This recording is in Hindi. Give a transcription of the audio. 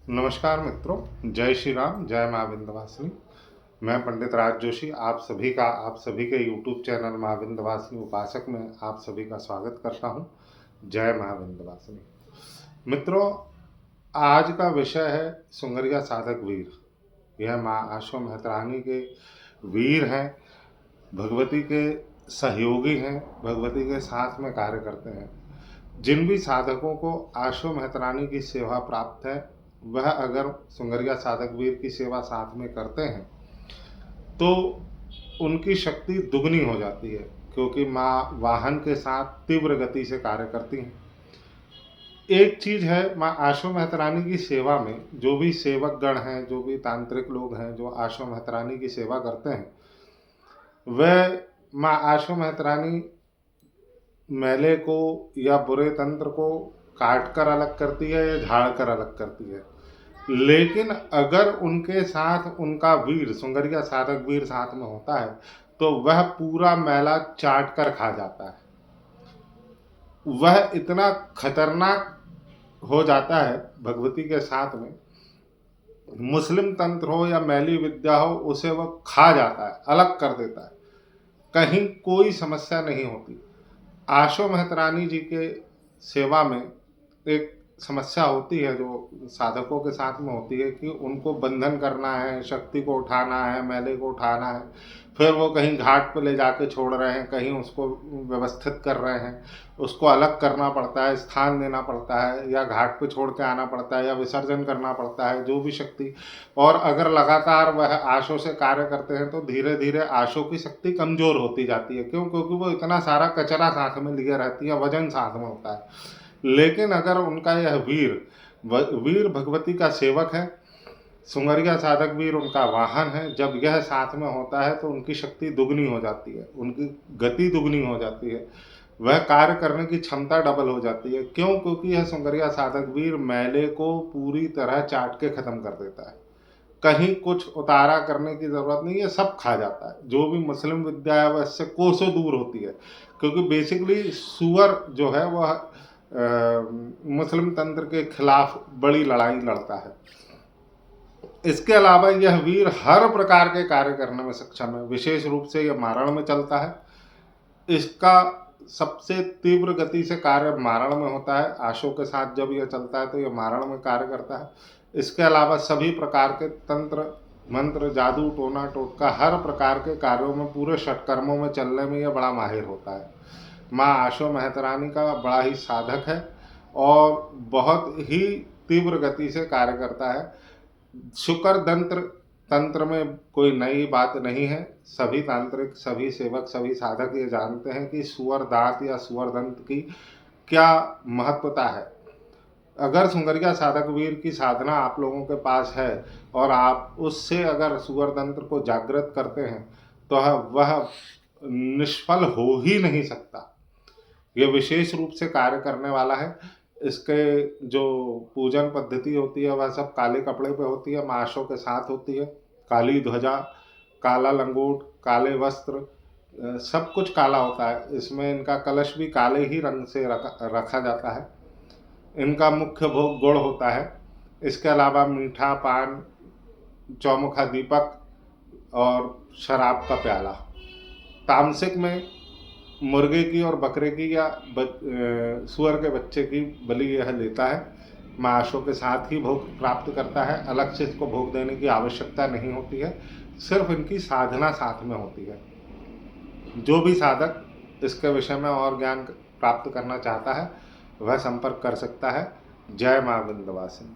नमस्कार मित्रों, जय श्री राम, जय माँ विंध्यवासिनी। मैं पंडित राज जोशी आप सभी के यूट्यूब चैनल माँ विंध्यवासिनी उपासक में आप सभी का स्वागत करता हूँ। जय माँ विंध्यवासिनी। मित्रों, आज का विषय है सुंगरिया साधक वीर। यह माँ आशो मेहतरानी के वीर हैं, भगवती के सहयोगी हैं, भगवती के साथ में कार्य करते हैं। जिन भी साधकों को आशो मेहतरानी की सेवा प्राप्त है, वह अगर सुंगरिया साधक वीर की सेवा साथ में करते हैं तो उनकी शक्ति दुगनी हो जाती है, क्योंकि माँ वाहन के साथ तीव्र गति से कार्य करती हैं। एक चीज है, माँ आशो मेहतरानी की सेवा में जो भी सेवक गण हैं, जो भी तांत्रिक लोग हैं जो आशो मेहतरानी की सेवा करते हैं, वह माँ आशो मेहतरानी मैले को या बुरे तंत्र को काट कर अलग करती है या झाड़ कर अलग करती है। लेकिन अगर उनके साथ उनका वीर सुंगरिया साधक वीर साथ में होता है तो वह पूरा मैला चाट कर खा जाता है। वह इतना खतरनाक हो जाता है भगवती के साथ में, मुस्लिम तंत्र हो या मैली विद्या हो, उसे वह खा जाता है, अलग कर देता है, कहीं कोई समस्या नहीं होती। आशो मेहतरानी जी के सेवा में एक समस्या होती है जो साधकों के साथ में होती है कि उनको बंधन करना है, शक्ति को उठाना है, मैले को उठाना है, फिर वो कहीं घाट पर ले जाके छोड़ रहे हैं, कहीं उसको व्यवस्थित कर रहे हैं, उसको अलग करना पड़ता है, स्थान देना पड़ता है, या घाट पे छोड़ के आना पड़ता है, या विसर्जन करना पड़ता है, जो भी शक्ति। और अगर लगातार वह आशो से कार्य करते हैं तो धीरे धीरे आशो की शक्ति कमज़ोर होती जाती है। क्यों? क्योंकि वो इतना सारा कचरा साथ में लिए रहती है, वजन साथ में होता है। लेकिन अगर उनका यह वीर भगवती का सेवक है, सुंगरिया साधक वीर उनका वाहन है, जब यह साथ में होता है तो उनकी शक्ति दुगनी हो जाती है, उनकी गति दुगनी हो जाती है, वह कार्य करने की क्षमता डबल हो जाती है। क्यों? क्योंकि यह सुंगरिया साधक वीर मैले को पूरी तरह चाट के खत्म कर देता है, कहीं कुछ उतारा करने की जरूरत नहीं है, सब खा जाता है। जो भी मुस्लिम विद्या है वह इससे कोसों दूर होती है, क्योंकि बेसिकली सुअर जो है वह मुस्लिम तंत्र के खिलाफ बड़ी लड़ाई लड़ता है। इसके अलावा यह वीर हर प्रकार के कार्य करने में सक्षम है। विशेष रूप से यह मारण में चलता है, इसका सबसे तीव्र गति से कार्य मारण में होता है। आशो के साथ जब यह चलता है तो यह मारण में कार्य करता है। इसके अलावा सभी प्रकार के तंत्र मंत्र, जादू, टोना टोटका, हर प्रकार के कार्यों में, पूरे षटकर्मों में चलने में यह बड़ा माहिर होता है। माँ आशो मेहतरानी का बड़ा ही साधक है और बहुत ही तीव्र गति से कार्य करता है। शुक्र तंत्र में कोई नई बात नहीं है। सभी तांत्रिक, सभी सेवक, सभी साधक ये जानते हैं कि सुअर दांत या सुअर दंत की क्या महत्वता है। अगर सुंगरिया साधक वीर की साधना आप लोगों के पास है और आप उससे अगर सुअर तंत्र को जागृत करते हैं तो वह निष्फल हो ही नहीं सकता। यह विशेष रूप से कार्य करने वाला है। इसके जो पूजन पद्धति होती है वह सब काले कपड़े पे होती है, माशों के साथ होती है। काली ध्वजा, काला लंगोट, काले वस्त्र, सब कुछ काला होता है। इसमें इनका कलश भी काले ही रंग से रखा जाता है। इनका मुख्य भोग गुड़ होता है। इसके अलावा मीठा, पान, चौमुखा दीपक और शराब का प्याला। तामसिक में मुर्गे की और बकरे की या सुअर के बच्चे की बलि यह लेता है। माँ आशो के साथ ही भोग प्राप्त करता है, अलग से इसको भोग देने की आवश्यकता नहीं होती है, सिर्फ इनकी साधना साथ में होती है। जो भी साधक इसके विषय में और ज्ञान प्राप्त करना चाहता है वह संपर्क कर सकता है। जय माँ विंध्यवासिनी।